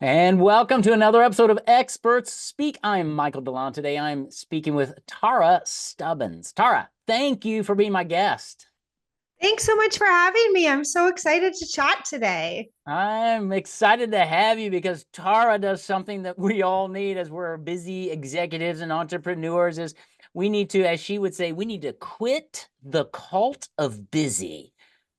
And welcome to another episode of Experts Speak. I'm Michael DeLon. Today I'm speaking with Tarra Stubbins. Tarra, thank you for being my guest. Thanks so much for having me. I'm so excited to chat today. I'm excited to have you because Tarra does something that we all need as we're busy executives and entrepreneurs is we need to, as she would say, we need to quit the cult of busy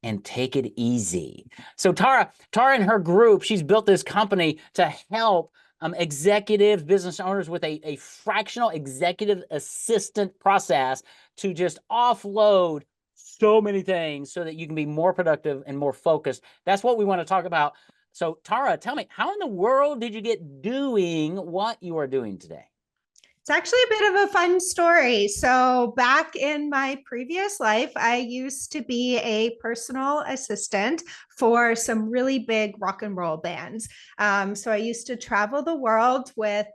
and take it easy. So Tara and her group, she's built this company to help executives, business owners with a fractional executive assistant process to just offload so many things so that you can be more productive and more focused. That's what we want to talk about. So Tara, tell me, how in the world did you get doing what you are doing today? It's actually a bit of a fun story. So, back in my previous life, I used to be a personal assistant for some really big rock and roll bands. So, I used to travel the world with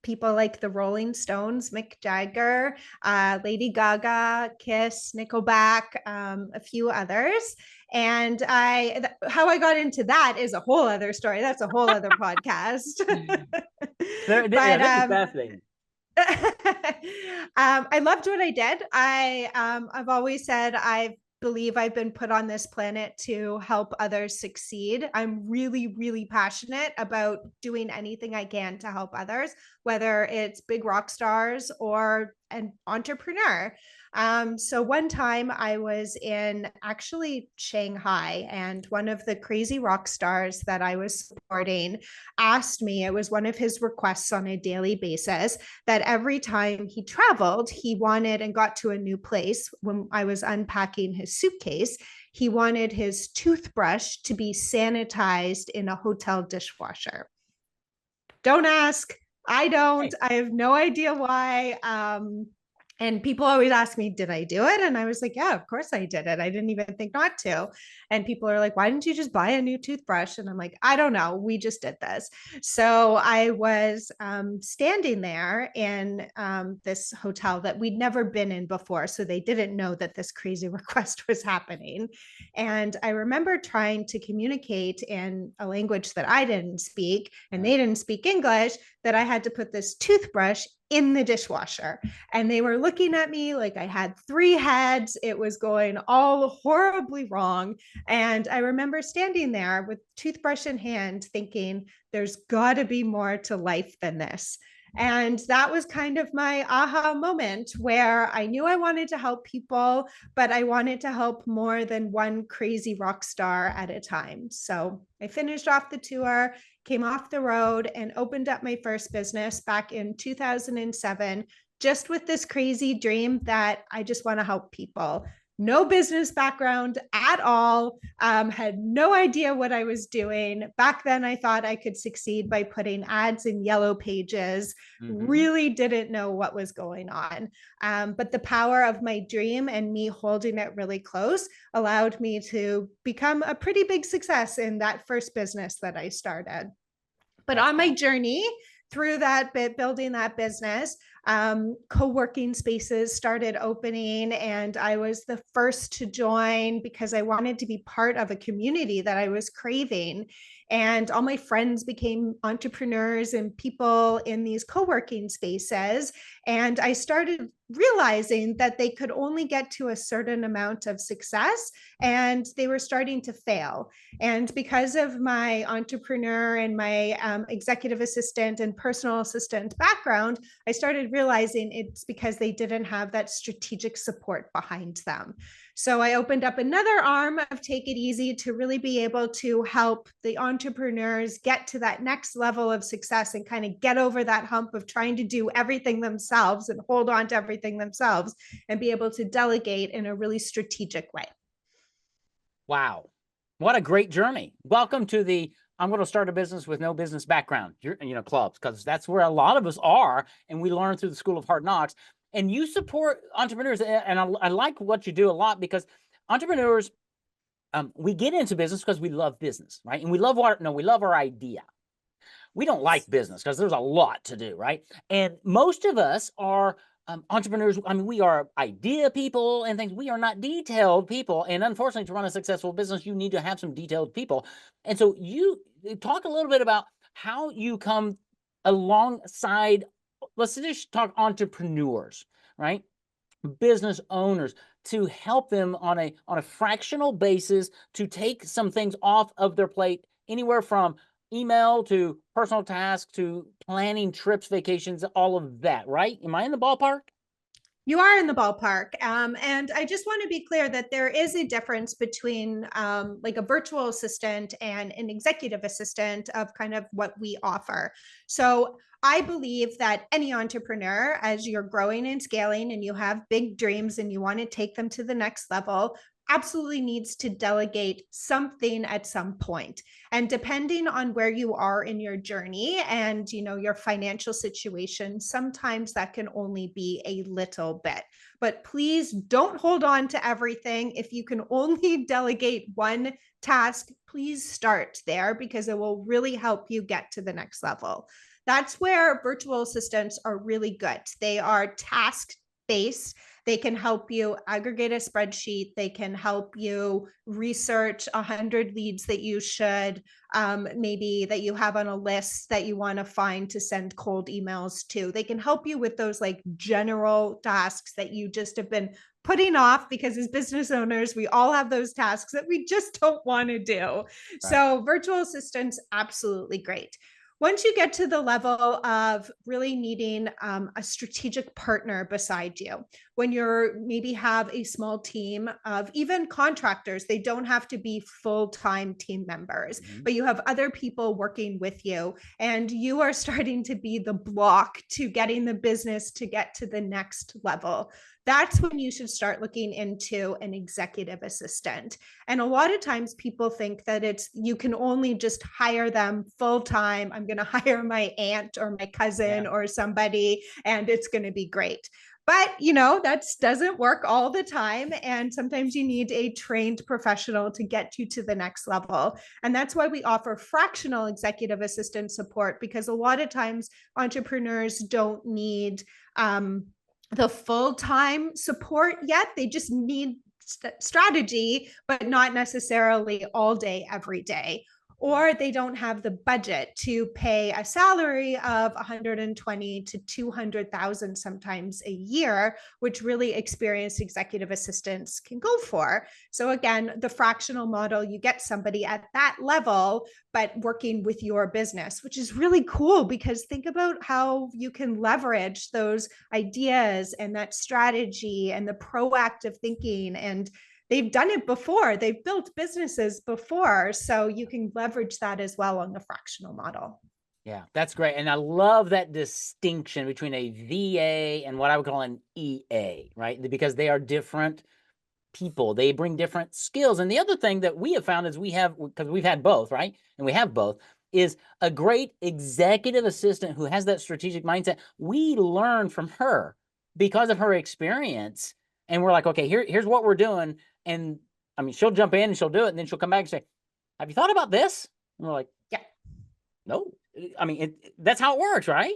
people like the Rolling Stones, Mick Jagger, Lady Gaga, Kiss, Nickelback, a few others. And how I got into that is a whole other story. That's a whole other podcast. Yeah, but this is fascinating. I loved what I did. I've always said I believe I've been put on this planet to help others succeed. I'm really, really passionate about doing anything I can to help others, whether it's big rock stars or an entrepreneur. So one time I was in actually Shanghai, and one of the crazy rock stars that I was supporting asked me, it was one of his requests on a daily basis, that every time he traveled, he wanted and got to a new place when I was unpacking his suitcase, he wanted his toothbrush to be sanitized in a hotel dishwasher. Don't ask. I don't. Hey, I have no idea why. And people always ask me, did I do it? And I was like, yeah, of course I did it. I didn't even think not to. And people are like, why didn't you just buy a new toothbrush? And I'm like, I don't know. We just did this. So I was standing there in this hotel that we'd never been in before. So they didn't know that this crazy request was happening. And I remember trying to communicate in a language that I didn't speak and they didn't speak English, that I had to put this toothbrush in the dishwasher. And they were looking at me like I had three heads. It was going all horribly wrong. And I remember standing there with toothbrush in hand thinking, there's got to be more to life than this. And that was kind of my aha moment where I knew I wanted to help people, but I wanted to help more than one crazy rock star at a time. So I finished off the tour, came off the road, and opened up my first business back in 2007, just with this crazy dream that I just want to help people. No business background at all, had no idea what I was doing. Back then, I thought I could succeed by putting ads in yellow pages, really didn't know what was going on. But the power of my dream and me holding it really close allowed me to become a pretty big success in that first business that I started. But That's on my awesome. journey through that bit, building that business, co-working spaces started opening, and I was the first to join because I wanted to be part of a community that I was craving. And all my friends became entrepreneurs and people in these co-working spaces. And I started realizing that they could only get to a certain amount of success and they were starting to fail. And because of my entrepreneur and my executive assistant and personal assistant background, I started realizing it's because they didn't have that strategic support behind them. So I opened up another arm of Take It Easy to really be able to help the entrepreneurs get to that next level of success and kind of get over that hump of trying to do everything themselves and hold on to everything themselves and be able to delegate in a really strategic way. Wow. What a great journey. Welcome to the I'm going to start a business with no business background, clubs, because that's where a lot of us are. And we learn through the School of Hard Knocks. And you support entrepreneurs. And I like what you do a lot because entrepreneurs, we get into business because we love business, right? And we love we love our idea. We don't like business because there's a lot to do, right? And most of us are entrepreneurs. I mean, we are idea people and things. We are not detailed people. And unfortunately, to run a successful business, you need to have some detailed people. And so you talk a little bit about how you come alongside, let's just talk entrepreneurs, right? Business owners, to help them on a fractional basis to take some things off of their plate, anywhere from email to personal tasks to planning trips, vacations, all of that, right? Am I in the ballpark? You are in the ballpark. And I just want to be clear that there is a difference between like a virtual assistant and an executive assistant of kind of what we offer. So I believe that any entrepreneur, as you're growing and scaling and you have big dreams and you want to take them to the next level, absolutely needs to delegate something at some point. And depending on where you are in your journey and your financial situation, sometimes that can only be a little bit. But please don't hold on to everything. If you can only delegate one task, please start there, because it will really help you get to the next level. That's where virtual assistants are really good. They are task based. They can help you aggregate a spreadsheet. They can help you research 100 leads that you should maybe that you have on a list that you want to find to send cold emails to. They can help you with those like general tasks that you just have been putting off, because as business owners, we all have those tasks that we just don't want to do. Right. So virtual assistants, absolutely great. Once you get to the level of really needing a strategic partner beside you, when you're maybe have a small team of even contractors, they don't have to be full-time team members, but you have other people working with you, and you are starting to be the block to getting the business to get to the next level. That's when you should start looking into an executive assistant. And a lot of times people think that you can only just hire them full time. I'm going to hire my aunt or my cousin Yeah. or somebody, and it's going to be great. But that doesn't work all the time. And sometimes you need a trained professional to get you to the next level. And that's why we offer fractional executive assistant support, because a lot of times entrepreneurs don't need the full-time support yet. They just need strategy, but not necessarily all day, every day. Or they don't have the budget to pay a salary of 120 to 200,000 sometimes a year, which really experienced executive assistants can go for. So again, the fractional model, you get somebody at that level, but working with your business, which is really cool, because think about how you can leverage those ideas and that strategy and the proactive thinking, and they've done it before. They've built businesses before. So you can leverage that as well on the fractional model. Yeah, that's great. And I love that distinction between a VA and what I would call an EA, right? Because they are different people. They bring different skills. And the other thing that we have found is because we've had both, right? And we have both, is a great executive assistant who has that strategic mindset. We learn from her because of her experience. And we're like, okay, here's what we're doing. And I mean, she'll jump in and she'll do it. And then she'll come back and say, have you thought about this? And we're like, Yeah. no. I mean, that's how it works, right?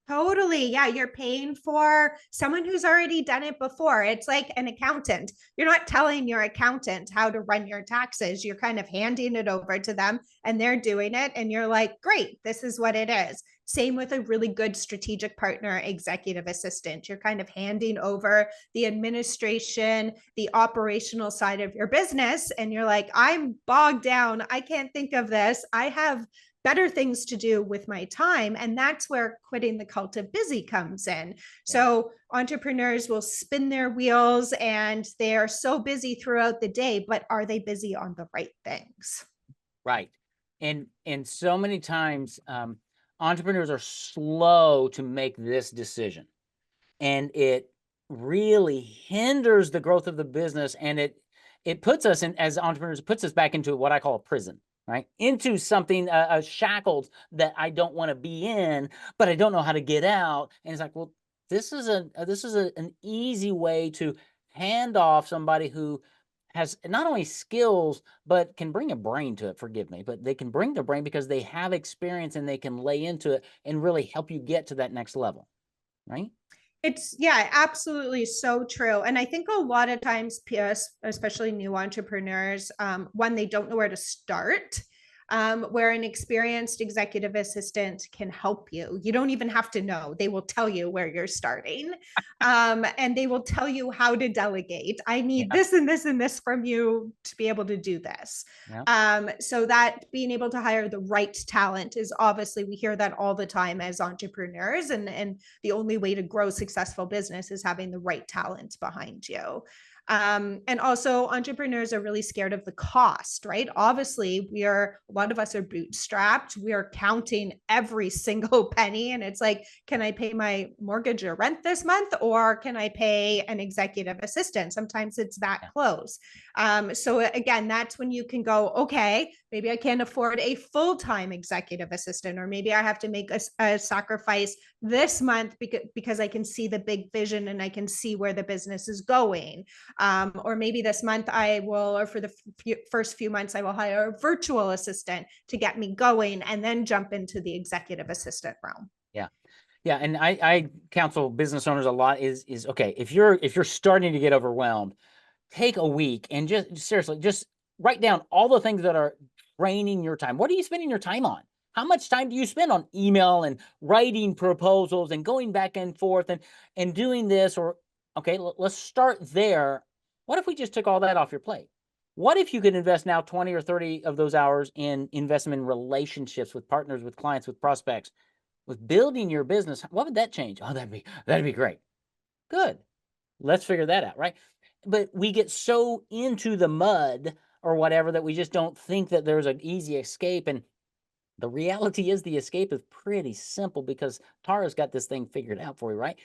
Totally. Yeah. You're paying for someone who's already done it before. It's like an accountant. You're not telling your accountant how to run your taxes. You're kind of handing it over to them and they're doing it. And you're like, great, this is what it is. Same with a really good strategic partner, executive assistant. You're kind of handing over the administration, the operational side of your business. And you're like, I'm bogged down. I can't think of this. I have better things to do with my time. And that's where quitting the cult of busy comes in. Yeah. So entrepreneurs will spin their wheels and they are so busy throughout the day, but are they busy on the right things? Right. And so many times entrepreneurs are slow to make this decision, and it really hinders the growth of the business, and it puts us in, as entrepreneurs, it puts us back into what I call a prison, right? Into something shackled that I don't want to be in, but I don't know how to get out. And it's like, well, this is an easy way to hand off somebody who has not only skills but can bring a brain to it. Forgive me, but they can bring their brain because they have experience and they can lay into it and really help you get to that next level, right? It's yeah, absolutely so true. And I think a lot of times, PS, especially new entrepreneurs, when they don't know where to start, where an experienced executive assistant can help you. You don't even have to know. They will tell you where you're starting, and they will tell you how to delegate. I need Yeah. this and this and this from you to be able to do this. Yeah. So that being able to hire the right talent is obviously, we hear that all the time as entrepreneurs, and the only way to grow successful business is having the right talent behind you. And also, entrepreneurs are really scared of the cost, right? Obviously, a lot of us are bootstrapped. We are counting every single penny. And it's like, can I pay my mortgage or rent this month? Or can I pay an executive assistant? Sometimes it's that close. So again, that's when you can go, okay, maybe I can't afford a full-time executive assistant, or maybe I have to make a sacrifice this month because I can see the big vision and I can see where the business is going. Or maybe this month I will, or for the first few months, I will hire a virtual assistant to get me going and then jump into the executive assistant realm. Yeah. Yeah. And I counsel business owners a lot is okay, if you're starting to get overwhelmed, take a week and just seriously, just write down all the things that are draining your time. What are you spending your time on? How much time do you spend on email and writing proposals and going back and forth and doing this? Or okay, let's start there. What if we just took all that off your plate? What if you could invest now 20 or 30 of those hours in investment in relationships with partners, with clients, with prospects, with building your business? What would that change? Oh, that'd be great. Good. Let's figure that out, right? But we get so into the mud or whatever that we just don't think that there's an easy escape. And the reality is the escape is pretty simple because Tara's got this thing figured out for you, right?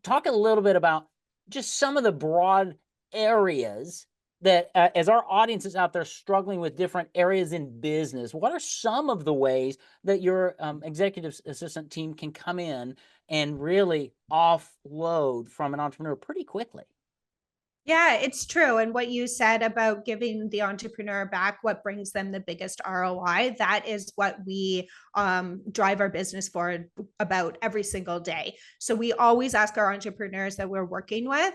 Talk a little bit about just some of the broad areas that, as our audience is out there struggling with different areas in business, what are some of the ways that your executive assistant team can come in and really offload from an entrepreneur pretty quickly? Yeah, it's true. And what you said about giving the entrepreneur back what brings them the biggest ROI, that is what we drive our business forward about every single day. So we always ask our entrepreneurs that we're working with,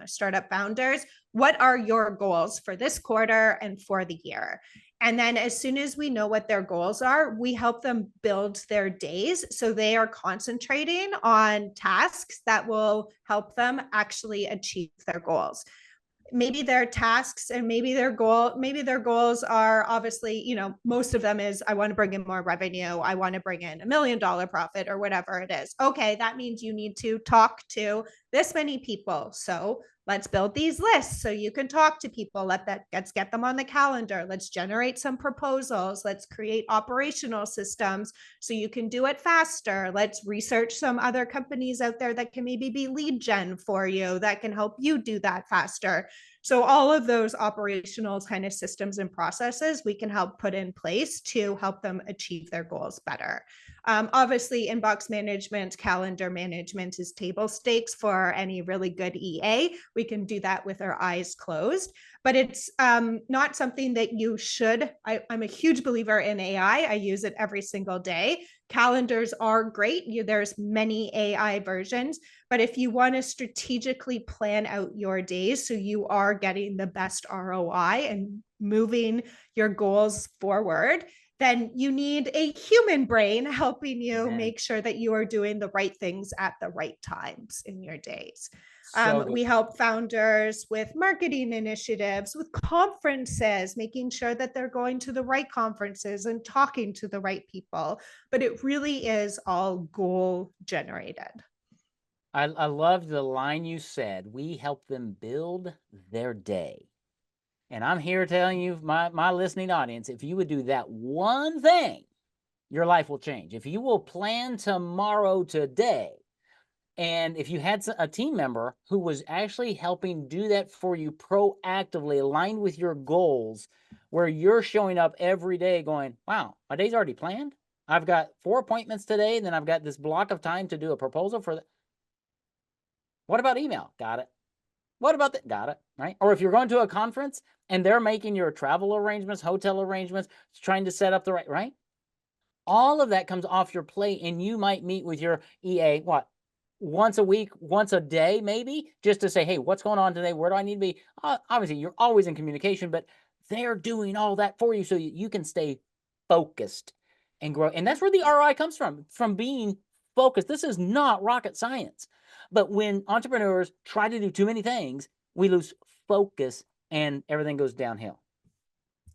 startup founders, what are your goals for this quarter and for the year? And then as soon as we know what their goals are, we help them build their days so they are concentrating on tasks that will help them actually achieve their goals. Maybe their tasks and maybe their goals are obviously, most of them is, I want to bring in more revenue, I want to bring in $1 million profit, or whatever it is. Okay, that means you need to talk to this many people, so let's build these lists so you can talk to people. Let's get them on the calendar. Let's generate some proposals. Let's create operational systems so you can do it faster. Let's research some other companies out there that can maybe be lead gen for you, that can help you do that faster. So all of those operational kind of systems and processes we can help put in place to help them achieve their goals better. Obviously, inbox management, calendar management is table stakes for any really good EA. We can do that with our eyes closed, but it's not something that you should. I'm a huge believer in AI. I use it every single day. Calendars are great. There's many AI versions, but if you want to strategically plan out your days so you are getting the best ROI and moving your goals forward, then you need a human brain helping you Amen. make sure that you are doing the right things at the right times in your days. So good. We help founders with marketing initiatives, with conferences, making sure that they're going to the right conferences and talking to the right people. But it really is all goal generated. I love the line you said. We help them build their day. And I'm here telling you, my listening audience, if you would do that one thing, your life will change. If you will plan tomorrow today, and if you had a team member who was actually helping do that for you proactively, aligned with your goals, where you're showing up every day going, wow, my day's already planned. I've got 4 appointments today, and then I've got this block of time to do a proposal for that. What about email? Got it. What about that? Got it. Right. Or if you're going to a conference and they're making your travel arrangements, hotel arrangements, trying to set up the right. All of that comes off your plate, and you might meet with your EA, what, once a week, once a day, maybe, just to say, hey, what's going on today? Where do I need to be? Obviously, you're always in communication, but they're doing all that for you so you can stay focused and grow. And that's where the ROI comes from being focused. This is not rocket science. But when entrepreneurs try to do too many things, we lose focus and everything goes downhill.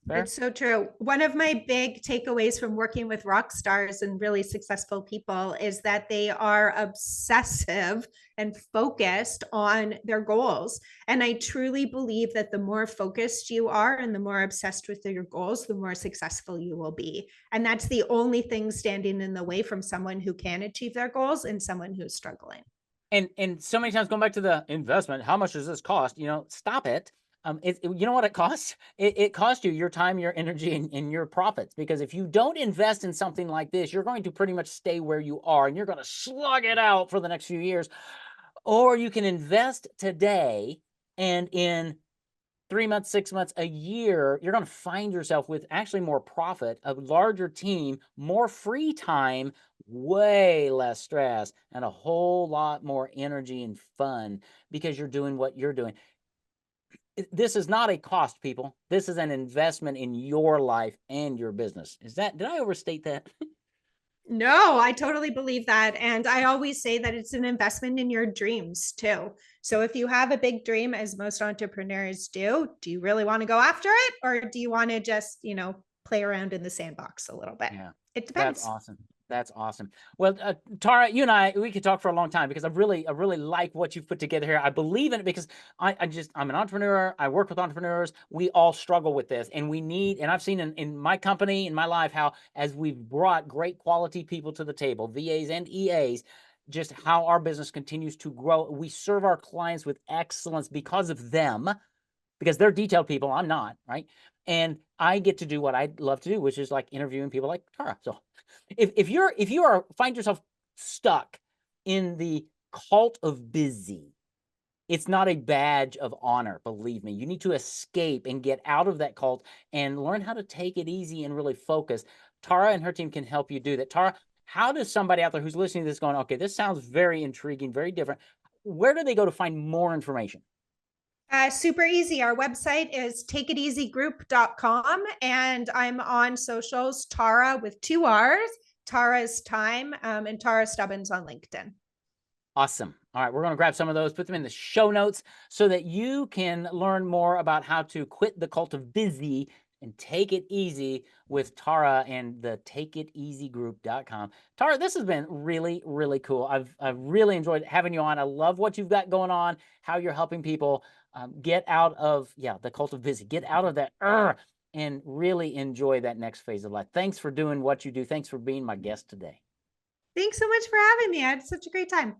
Fair? It's so true. One of my big takeaways from working with rock stars and really successful people is that they are obsessive and focused on their goals. And I truly believe that the more focused you are and the more obsessed with your goals, the more successful you will be. And that's the only thing standing in the way from someone who can achieve their goals and someone who's struggling. And so many times going back to the investment, how much does this cost? Stop it. You know what it costs? It costs you your time, your energy, and your profits. Because if you don't invest in something like this, you're going to pretty much stay where you are, and you're going to slug it out for the next few years. Or you can invest today, and in 3 months, 6 months, a year, you're going to find yourself with actually more profit, a larger team, more free time, way less stress, and a whole lot more energy and fun because you're doing what you're doing. This is not a cost, people. This is an investment in your life and your business. Did I overstate that? No, I totally believe that. And I always say that it's an investment in your dreams too. So if you have a big dream, as most entrepreneurs do you really want to go after it? Or do you want to just, play around in the sandbox a little bit? Yeah, It that's depends. awesome. That's awesome. Well, Tarra, you and I, we could talk for a long time because I really like what you've put together here. I believe in it because I'm an entrepreneur. I work with entrepreneurs. We all struggle with this, and and I've seen in my company, in my life, how as we've brought great quality people to the table, VAs and EAs, just how our business continues to grow. We serve our clients with excellence because of them, because they're detailed people. I'm not, right? And I get to do what I love to do, which is like interviewing people like Tarra. So if you find yourself stuck in the cult of busy, it's not a badge of honor. Believe me, you need to escape and get out of that cult and learn how to take it easy and really focus. Tarra and her team can help you do that. Tarra, how does somebody out there who's listening to this going, okay, this sounds very intriguing, very different, where do they go to find more information? Super easy. Our website is takeiteasygroup.com, and I'm on socials, Tarra with 2 R's, Tara's Time, and Tarra Stubbins on LinkedIn. Awesome. All right, we're going to grab some of those, put them in the show notes so that you can learn more about how to quit the cult of busy and take it easy with Tarra and the takeiteasygroup.com. Tarra, this has been really, really cool. I've really enjoyed having you on. I love what you've got going on, how you're helping people get out of, the cult of busy, get out of that and really enjoy that next phase of life. Thanks for doing what you do. Thanks for being my guest today. Thanks so much for having me. I had such a great time.